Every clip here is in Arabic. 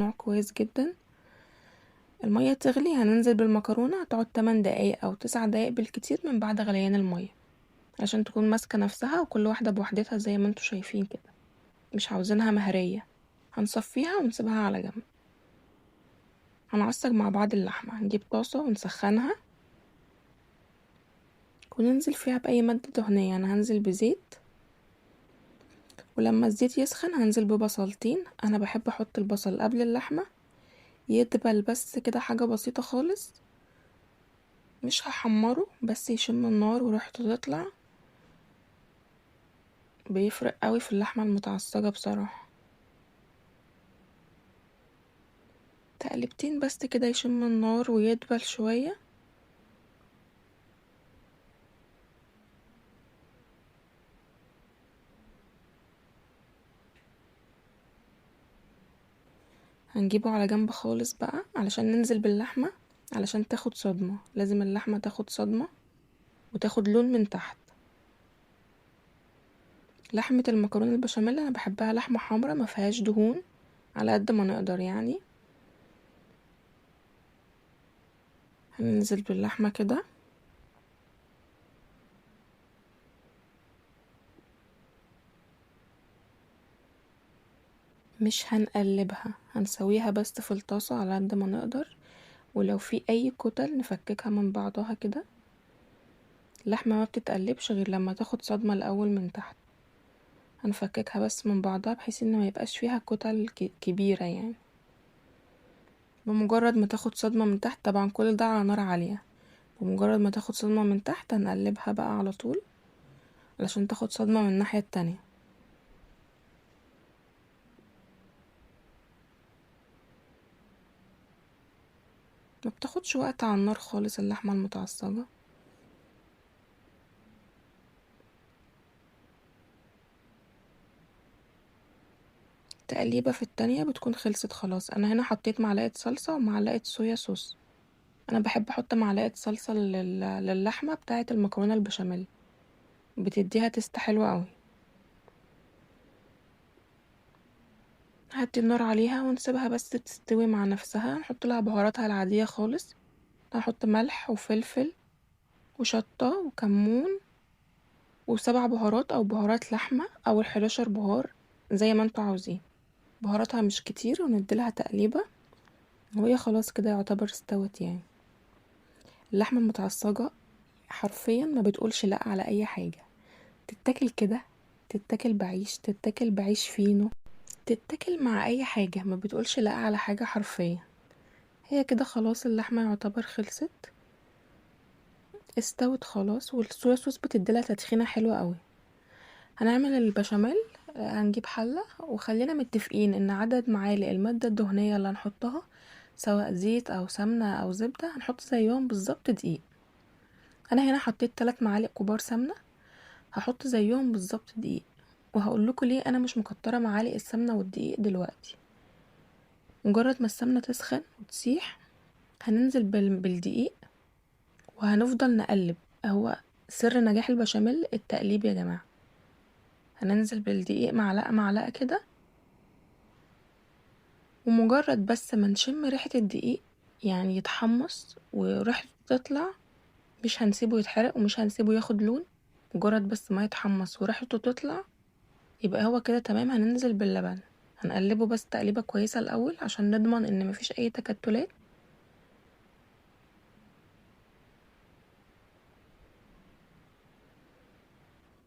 نوع كويس جدا. المية تغلي، هننزل بالمكرونة، هتقعد 8 دقايق او 9 دقايق بالكتير من بعد غليان المية، عشان تكون ماسكة نفسها وكل واحدة بوحدتها زي ما انتوا شايفين كده، مش عاوزينها مهرية. هنصفيها ونسيبها على جنب. هنعصج مع بعض اللحمة، هنجيب طاسة ونسخنها وننزل فيها بأي مادة دهنية. أنا هنزل بزيت، ولما الزيت يسخن هنزل ببصلتين. أنا بحب أحط البصل قبل اللحمة يدبل بس كده، حاجة بسيطة خالص، مش هحمره، بس يشم النار وريحته تطلع. بيفرق قوي في اللحمة المتعصجة بصراحة. تقلبتين بس كده يشم النار ويدبل شوية. هنجيبه على جنب خالص بقى علشان ننزل باللحمة، علشان تاخد صدمة. لازم اللحمة تاخد صدمة وتاخد لون من تحت. لحمة المكرونة البشاميل انا بحبها لحمة حمرا ما فيهاش دهون على قد ما نقدر يعني. هننزل باللحمة كده، مش هنقلبها، هنسويها بس في الطاسة على قد ما نقدر. ولو في اي كتل نفككها من بعضها كده. اللحمة ما بتتقلبش غير لما تاخد صدمة الاول من تحت. هنفككها بس من بعضها بحيث ان ما يبقاش فيها كتل كبيرة يعني. بمجرد ما تاخد صدمة من تحت، طبعا كل ده على نار عالية، بمجرد ما تاخد صدمة من تحت هنقلبها بقى على طول علشان تاخد صدمة من الناحية التانية. ما بتاخدش وقت على النار خالص اللحمة المتعصجة. تقليبة في التانية بتكون خلصت خلاص. انا هنا حطيت معلقة صلصة ومعلقة صويا صوص. انا بحب احط معلقة صلصة للحمة بتاعة المكرونة البشاميل، بتديها تست حلوة قوي. هدي النار عليها ونسيبها بس تستوي مع نفسها. نحط لها بهاراتها العادية خالص. هحط ملح وفلفل وشطة وكمون و7 بهارات او بهارات لحمة او ال11 بهار زي ما انتوا عاوزين. بهاراتها مش كتير، ونديلها تقليبة وهي خلاص كده يعتبر استوت يعني. اللحمة المتعصجة حرفيا ما بتقولش لا على اي حاجة. تتاكل كده، تتاكل بعيش، تتاكل بعيش فينو، تتاكل مع اي حاجة، ما بتقولش لا على حاجة حرفيا. هي كده خلاص اللحمة يعتبر خلصت، استوت خلاص. والصويا صوص بتديلها تدخينة حلوة قوي. هنعمل البشاميل. هنجيب حلة، وخلينا متفقين ان عدد معالق المادة الدهنية اللي هنحطها سواء زيت او سمنة او زبدة هنحط زيهم بالظبط دقيق. انا هنا حطيت 3 معالق كبار سمنة، هحط زيهم بالظبط دقيق. وهقول لكم ليه انا مش مكترة معالق السمنة والدقيق دلوقتي. مجرد ما السمنة تسخن وتسيح هننزل بالدقيق وهنفضل نقلب. هو سر نجاح البشاميل التقليب يا جماعة. هننزل بالدقيق معلقة معلقة كده، ومجرد بس ما نشم ريحة الدقيق يعني يتحمص وريحته تطلع، مش هنسيبه يتحرق ومش هنسيبه ياخد لون. مجرد بس ما يتحمص وريحته تطلع يبقى هو كده تمام. هننزل باللبن، هنقلبه بس تقليبة كويسة الأول عشان نضمن ان مفيش اي تكتلات.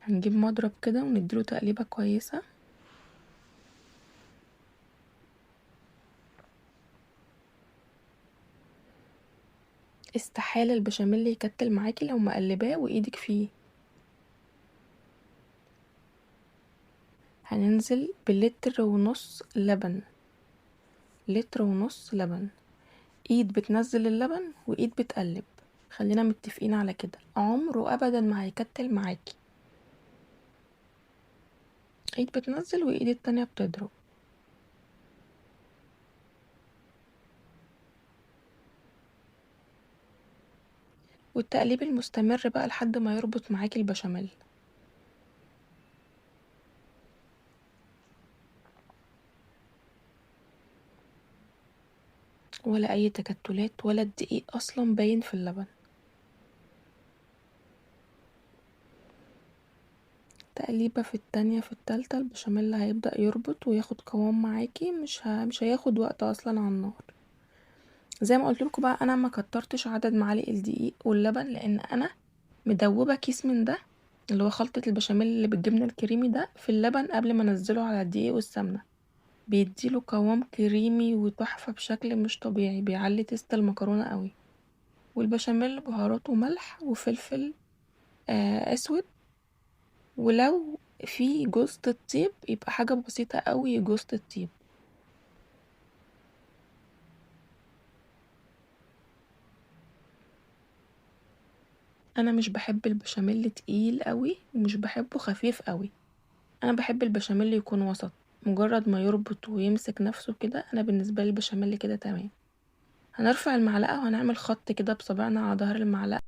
هنجيب مضرب كده ونديله تقليبة كويسة. استحالة البشاميل يكتل معاكي لو مقلباه وايدك فيه. هننزل بلتر ونص لبن، لتر ونص لبن. ايد بتنزل اللبن وايد بتقلب. خلينا متفقين على كده، عمره ابدا ما هيكتل معاكي. ايد بتنزل وايد التانية بتضرب. والتقليب المستمر بقى لحد ما يربط معاكي البشاميل. ولا اي تكتلات ولا الدقيق اصلا باين في اللبن. تقليبة في التانية في التالتة البشاميل هيبدأ يربط وياخد قوام معاكي، مش هياخد وقت اصلا على النار. زي ما قلتلكوا بقى انا ما كترتش عدد معالق الدقيق واللبن، لان انا مدوبة كيس من ده اللي هو خلطة البشاميل اللي بالجبنة الكريمي ده في اللبن قبل ما انزله على الدقيق والسمنة، بيديله قوام كريمي وتحفة بشكل مش طبيعي، بيعلي تيست المكرونة قوي. والبشاميل بهاراته ملح وفلفل اسود، ولو في جوزة الطيب يبقى حاجة بسيطة قوي جوزة الطيب. انا مش بحب البشاميل تقيل قوي ومش بحبه خفيف قوي، انا بحب البشاميل يكون وسط، مجرد ما يربط ويمسك نفسه كده انا بالنسبه لي البشاميل كده تمام. هنرفع المعلقه وهنعمل خط كده بصبعنا على ظهر المعلقه،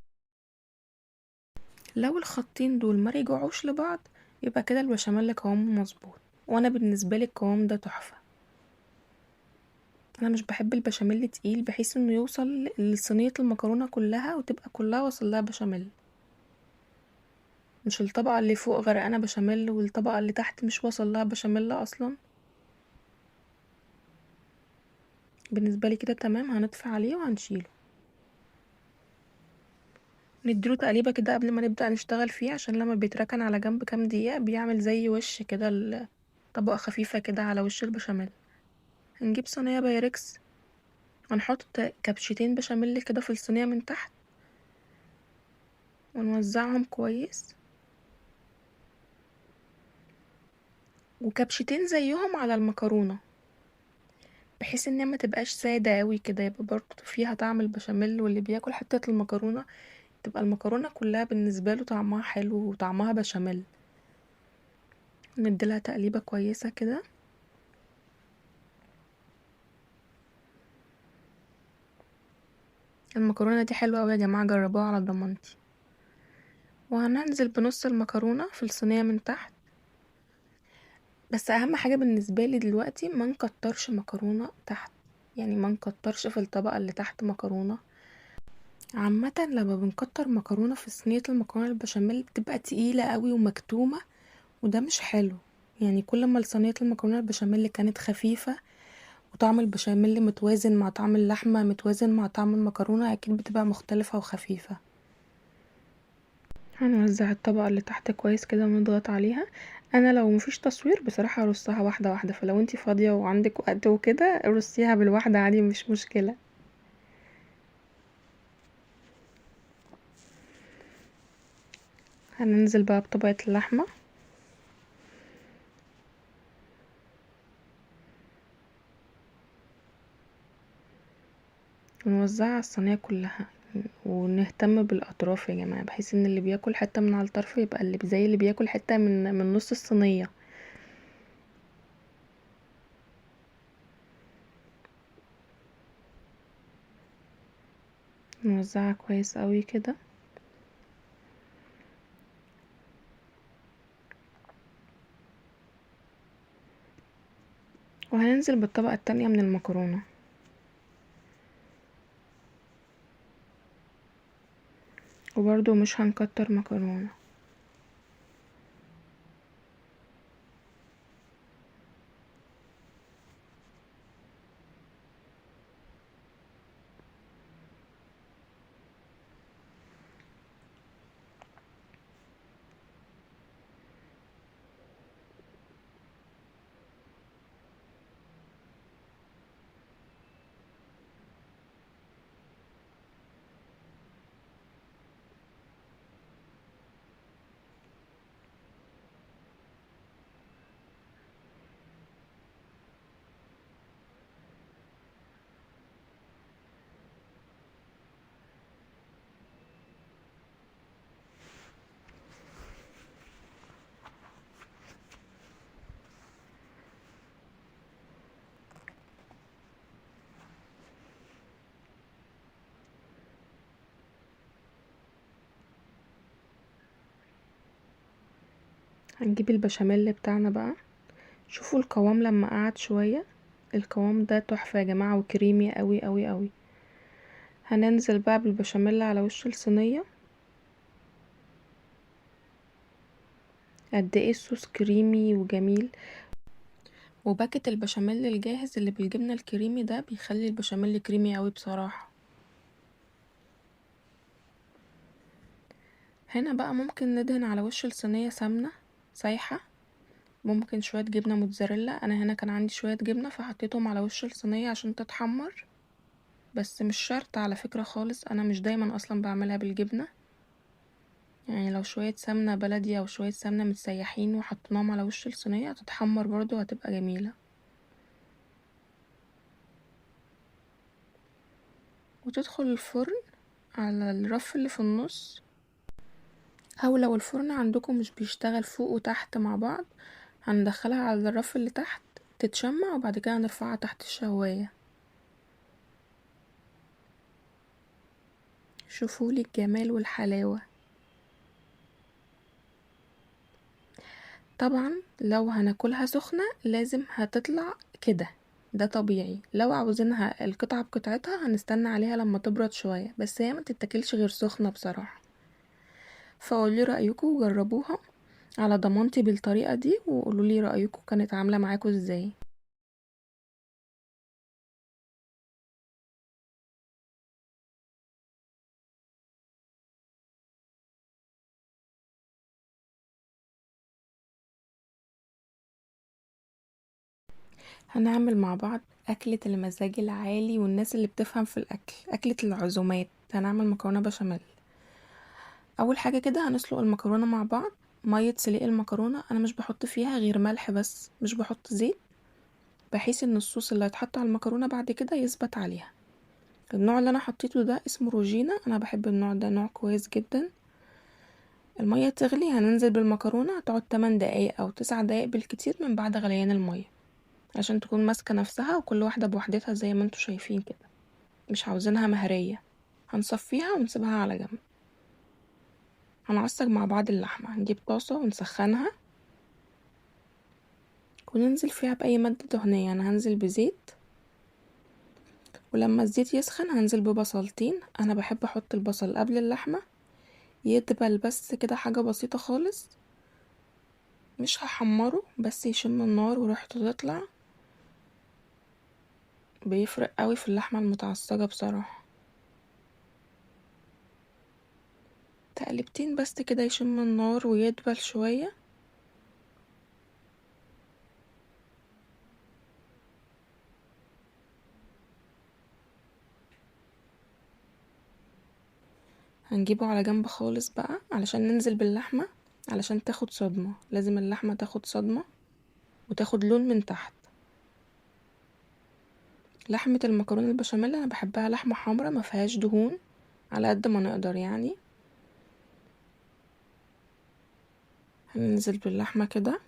لو الخطين دول ما رجعوش لبعض يبقى كده البشاميل قوامه مظبوط، وانا بالنسبه لي القوام ده تحفه. انا مش بحب البشاميل تقيل بحيث انه يوصل لصينيه المكرونه كلها وتبقى كلها وصلها بشاميل، مش الطبقه اللي فوق غرقانه بشاميل والطبقه اللي تحت مش وصلها بشاميل اصلا. بالنسبه لي كده تمام، هنطفي عليه وهنشيله، نديله تقليبه كده قبل ما نبدأ نشتغل فيه عشان لما بيتركن على جنب كام دقيقة بيعمل زي وش كده طبقة خفيفة كده على وش البشاميل. هنجيب صينية بايركس، هنحط كبشتين بشاميل كده في الصينية من تحت ونوزعهم كويس، وكبشتين زيهم على المكرونة بحيث انها ما تبقاش سادة اوي كده، يبقى برضه فيها طعم البشاميل، واللي بياكل حتة المكرونة تبقى المكرونة كلها بالنسبة له طعمها حلو وطعمها بشاميل. نديلها تقليبة كويسة كده. المكرونة دي حلوة اوي يا جماعة، جربوها على ضمانتي. وهننزل بنص المكرونة في الصينية من تحت، بس اهم حاجة بالنسبة لي دلوقتي ما نكترش مكرونة تحت، يعني ما نكترش في الطبقة اللي تحت مكرونة. عامة لما بنكتر مكرونة في صينية المكرونة البشاميل بتبقى تقيلة قوي ومكتومة، وده مش حلو. يعني كل ما صينية المكرونة البشاميل كانت خفيفة وطعم البشاميل متوازن مع طعم اللحمة متوازن مع طعم المكرونة اكيد بتبقى مختلفة وخفيفة. هنوزع الطبقة اللي تحت كويس كده ونضغط عليها. انا لو مفيش تصوير بصراحة ارصها واحدة واحدة، فلو انتي فاضية وعندك وقت وكده رصيها بالواحدة عادي مش مشكلة. هننزل بقى بطبقة اللحمة ونوزعها على الصينية كلها، ونهتم بالاطراف يا جماعة بحيث ان اللي بياكل حتة من على الطرف يبقى اللي زي اللي بياكل حتة من نص الصينية. نوزعها كويس قوي كده. وهننزل بالطبقة التانية من المكرونة، وبرضو مش هنكتر مكرونة. هنجيب البشاميل بتاعنا بقى، شوفوا القوام لما قعد شوية القوام ده تحفة يا جماعة وكريمي قوي قوي قوي. هننزل بقى بالبشاميل على وش الصينية. قد ايه الصوص كريمي وجميل. وباكت البشاميل الجاهز اللي بالجبنة الكريمي ده بيخلي البشاميل كريمي قوي بصراحة. هنا بقى ممكن ندهن على وش الصينية سمنة سايحة، ممكن شوية جبنة موتزاريلا. انا هنا كان عندي شوية جبنة فحطيتهم على وش الصينية عشان تتحمر، بس مش شرط على فكرة خالص، انا مش دايما اصلا بعملها بالجبنة. يعني لو شوية سمنة بلدي او شوية سمنة متسيحين وحطيناهم على وش الصينية هتتحمر برضو هتبقى جميلة. وتدخل الفرن على الرف اللي في النص، او لو الفرن عندكم مش بيشتغل فوق وتحت مع بعض هندخلها على الرف اللي تحت تتشمع، وبعد كده نرفعها تحت الشواية. شوفولي الجمال والحلاوة. طبعا لو هناكلها سخنة لازم هتطلع كده، ده طبيعي. لو عاوزينها القطعة بقطعتها هنستنى عليها لما تبرد شوية، بس هي ما تتاكلش غير سخنة بصراحة. فقولي رأيكم وجربوها على ضمانتي بالطريقة دي، وقولولي رأيكم كانت عاملة معاكم ازاي. هنعمل مع بعض أكلة المزاج العالي والناس اللي بتفهم في الأكل، أكلة العزومات. هنعمل مكرونة بشاميل. أول حاجة كده هنسلق المكرونة مع بعض. مية سلق المكرونة أنا مش بحط فيها غير ملح بس، مش بحط زيت، بحيث ان الصوص اللي هيتحط على المكرونة بعد كده يثبت عليها. النوع اللي انا حطيته ده اسمه روجينا، انا بحب النوع ده، نوع كويس جدا. المية تغلي هننزل بالمكرونة، هتقعد 8 دقايق او 9 دقايق بالكتير من بعد غليان المية، عشان تكون ماسكة نفسها وكل واحدة بوحدتها زي ما انتوا شايفين كده، مش عاوزينها مهرية. هنصفيها ونسيبها على جنب. هنعصج مع بعض اللحمة، هنجيب طاسة ونسخنها وننزل فيها بأي مادة دهنية. أنا هنزل بزيت، ولما الزيت يسخن هنزل ببصلتين. أنا بحب أحط البصل قبل اللحمة يدبل بس كده، حاجة بسيطة خالص، مش هحمره، بس يشم النار وريحته تطلع. بيفرق قوي في اللحمة المتعصجة بصراحة. تقلبتين بس كده يشم النار ويدبل شوية. هنجيبه على جنب خالص بقى علشان ننزل باللحمة، علشان تاخد صدمة. لازم اللحمة تاخد صدمة وتاخد لون من تحت. لحمة المكرونة البشاميل انا بحبها لحمة حمرا ما فيهاش دهون على قد ما نقدر يعني. هننزل باللحمة كده،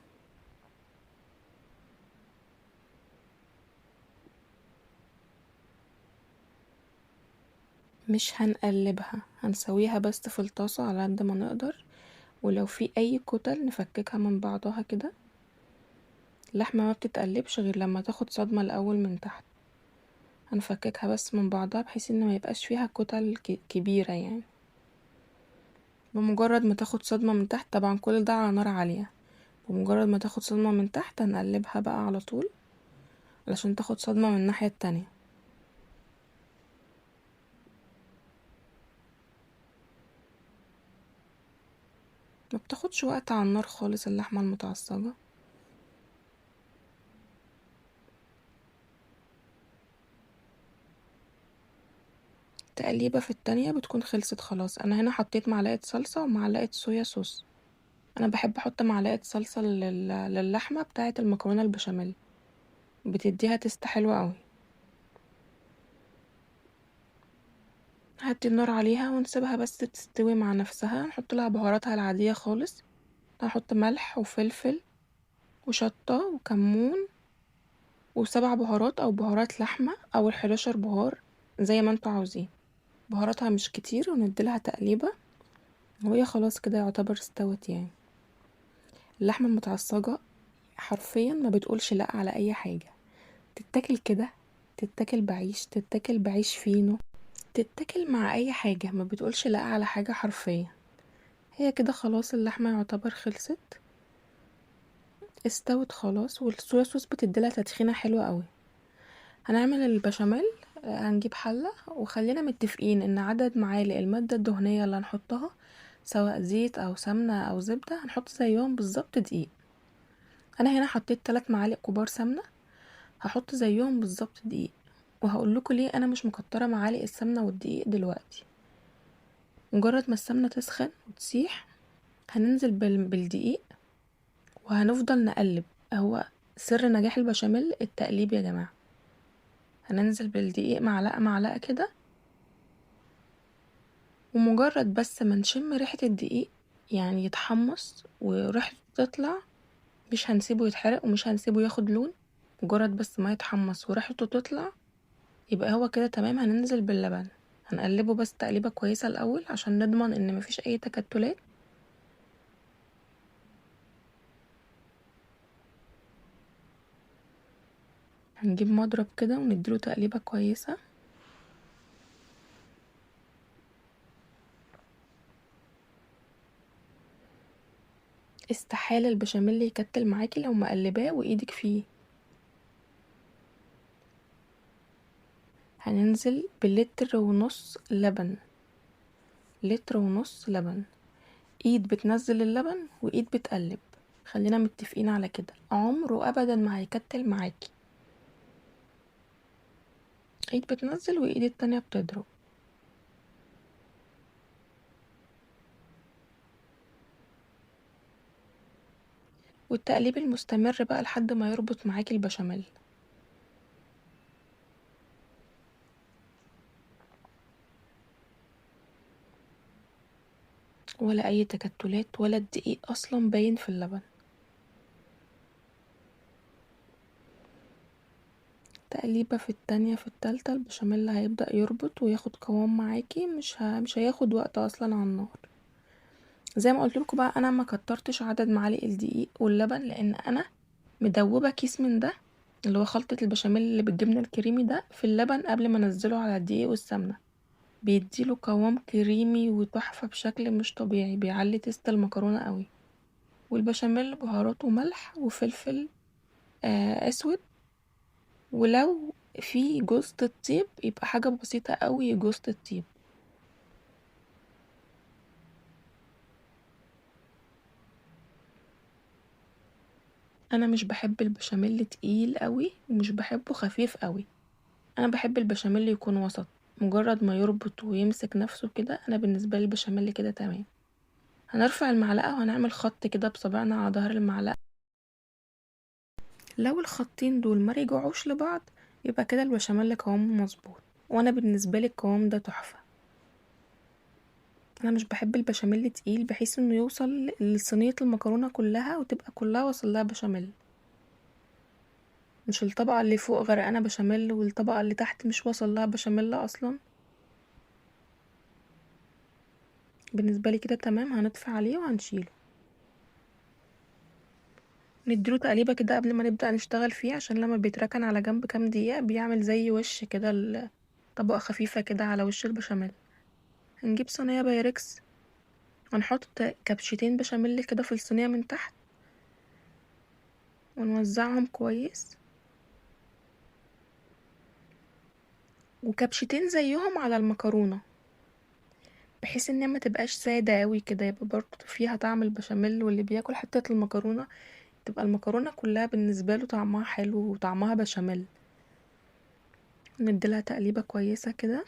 مش هنقلبها، هنسويها بس في الطاسة على قد ما نقدر. ولو في اي كتل نفككها من بعضها كده. اللحمة ما بتتقلبش غير لما تاخد صدمة الاول من تحت. هنفككها بس من بعضها بحيث ان ما يبقاش فيها كتل كبيرة يعني. بمجرد ما تاخد صدمة من تحت، طبعا كل ده على نار عالية، بمجرد ما تاخد صدمة من تحت هنقلبها بقى على طول علشان تاخد صدمة من الناحية التانية. ما بتاخدش وقت على النار خالص اللحمة المتعصجة. تقليبة في التانية بتكون خلصت خلاص. انا هنا حطيت معلقة صلصة ومعلقة صويا صوص. انا بحب احط معلقة صلصة للحمة بتاعة المكرونة البشاميل، بتديها تست حلوة قوي. هدي النار عليها ونسيبها بس تستوي مع نفسها. نحط لها بهاراتها العادية خالص. هحط ملح وفلفل وشطة وكمون وسبع بهارات او بهارات لحمة او ال11 بهار زي ما انتوا عاوزين. بهاراتها مش كتير، ونديلها تقليبة وهي خلاص كده يعتبر استوت يعني. اللحمة المتعصجة حرفيا ما بتقولش لا على اي حاجة، تتاكل كده، تتاكل بعيش، تتاكل بعيش فينو، تتاكل مع اي حاجة، ما بتقولش لا على حاجة حرفيا. هي كده خلاص، اللحمة يعتبر خلصت، استوت خلاص، والصويا صوص بتديلها تدخينة حلوة قوي. هنعمل البشاميل. هنجيب حلة، وخلينا متفقين ان عدد معالق المادة الدهنية اللي هنحطها، سواء زيت او سمنة او زبدة، هنحط زيهم بالظبط دقيق. انا هنا حطيت 3 معالق كبار سمنة، هحط زيهم بالظبط دقيق. وهقول لكم ليه انا مش مكتره معالق السمنه والدقيق دلوقتي. مجرد ما السمنه تسخن وتسيح، هننزل بالدقيق، وهنفضل نقلب. هو سر نجاح البشاميل التقليب يا جماعه. هننزل بالدقيق معلقه معلقه كده، ومجرد بس ما نشم ريحه الدقيق، يعني يتحمص وريحته تطلع، مش هنسيبه يتحرق ومش هنسيبه ياخد لون. مجرد بس ما يتحمص وريحته تطلع، يبقى هو كده تمام. هننزل باللبن، هنقلبه بس تقليبة كويسة الأول عشان نضمن ان مفيش اي تكتلات. هنجيب مضرب كده ونديله تقليبة كويسة. استحالة البشاميل يكتل معاكي لو مقلباه وايدك فيه. هننزل بلتر ونص لبن، لتر ونص لبن. ايد بتنزل اللبن وايد بتقلب، خلينا متفقين على كده. عمره ابدا ما هيكتل معاكي. ايد بتنزل وايد التانية بتضرب. والتقليب المستمر بقى لحد ما يربط معاكي البشاميل. ولا اي تكتلات، ولا الدقيق اصلا باين في اللبن. تقليبة في التانية في التالتة، البشاميل هيبدأ يربط وياخد قوام معاكي، مش هياخد وقت اصلا على النار. زي ما قلتلكوا بقى، انا ما كترتش عدد معالق الدقيق واللبن، لان انا مدوبة كيس من ده، اللي هو خلطة البشاميل اللي بالجبنة الكريمي ده، في اللبن قبل ما انزله على الدقيق والسمنة. بيديله قوام كريمي وتحفة بشكل مش طبيعي، بيعلي تيست المكرونة قوي. والبشاميل بهاراته ملح وفلفل اسود، ولو في جوزة الطيب يبقى حاجة بسيطة قوي جوزة الطيب. انا مش بحب البشاميل تقيل قوي ومش بحبه خفيف قوي. انا بحب البشاميل يكون وسط، مجرد ما يربط ويمسك نفسه كده، انا بالنسبة لي البشاميل كده تمام. هنرفع المعلقة وهنعمل خط كده بصبعنا على ظهر المعلقة. لو الخطين دول ما رجعوش لبعض، يبقى كده البشاميل قوامه مظبوط. وانا بالنسبة لي القوام ده تحفة. انا مش بحب البشاميل تقيل بحيث انه يوصل لصينية المكرونة كلها وتبقى كلها وصلها بشاميل، مش الطبقة اللي فوق غرقانة بشاميل والطبقة اللي تحت مش وصلها بشاميل اصلا. بالنسبة لي كده تمام. هنطفي عليه وهنشيله، نديله تقليبة كده قبل ما نبدأ نشتغل فيه، عشان لما بيتركن على جنب كام دقيقة بيعمل زي وش كده، طبقة خفيفة كده على وش البشاميل. هنجيب صينية بايركس، هنحط كبشتين بشاميل كده في الصينية من تحت، ونوزعهم كويس، وكبشتين زيهم على المكرونة، بحيث انها ما تبقاش سادة قوي كده، يبقى برضه فيها طعم البشاميل، واللي بياكل حتة المكرونة تبقى المكرونة كلها بالنسبة له طعمها حلو وطعمها بشاميل. نديلها تقليبة كويسة كده.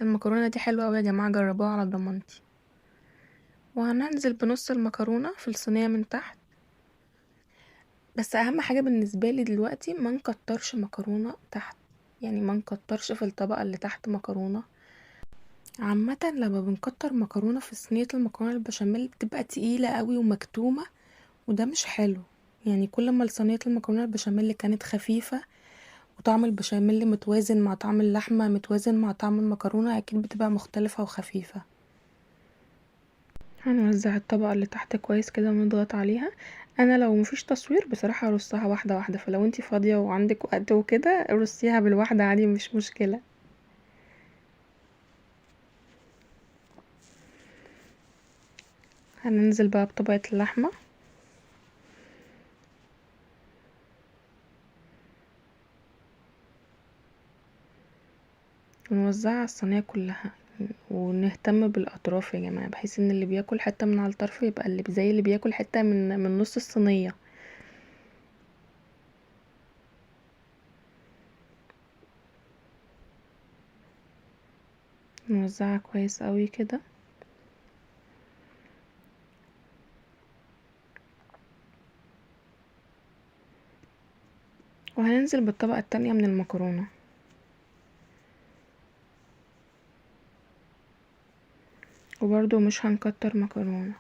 المكرونة دي حلوة اوي يا جماعة، جربوها على ضمانتي. وهننزل بنص المكرونة في الصينية من تحت. بس اهم حاجة بالنسبة لي دلوقتي ما نكترش مكرونة تحت، يعني ما نكترش في الطبقة اللي تحت مكرونة. عامة لما بنكتر مكرونة في صينية المكرونة البشاميل بتبقى تقيلة قوي ومكتومة، وده مش حلو. يعني كل ما صينية المكرونة البشاميل كانت خفيفة، وطعم البشاميل متوازن مع طعم اللحمة، متوازن مع طعم المكرونة، اكيد بتبقى مختلفة وخفيفة. هنوزع الطبقة اللي تحت كويس كده ونضغط عليها. انا لو مفيش تصوير بصراحة ارصها واحدة واحدة، فلو انتي فاضية وعندك وقت وكده رصيها بالواحدة عادي مش مشكلة. هننزل بقى بطبقة اللحمة ونوزعها على الصينية كلها، ونهتم بالاطراف يا جماعة، بحيث ان اللي بياكل حتة من على الطرف يبقى اللي زي اللي بياكل حتة من نص الصينية. نوزعها كويس قوي كده. وهننزل بالطبقة التانية من المكرونة، وبرضو مش هنكتر مكرونة.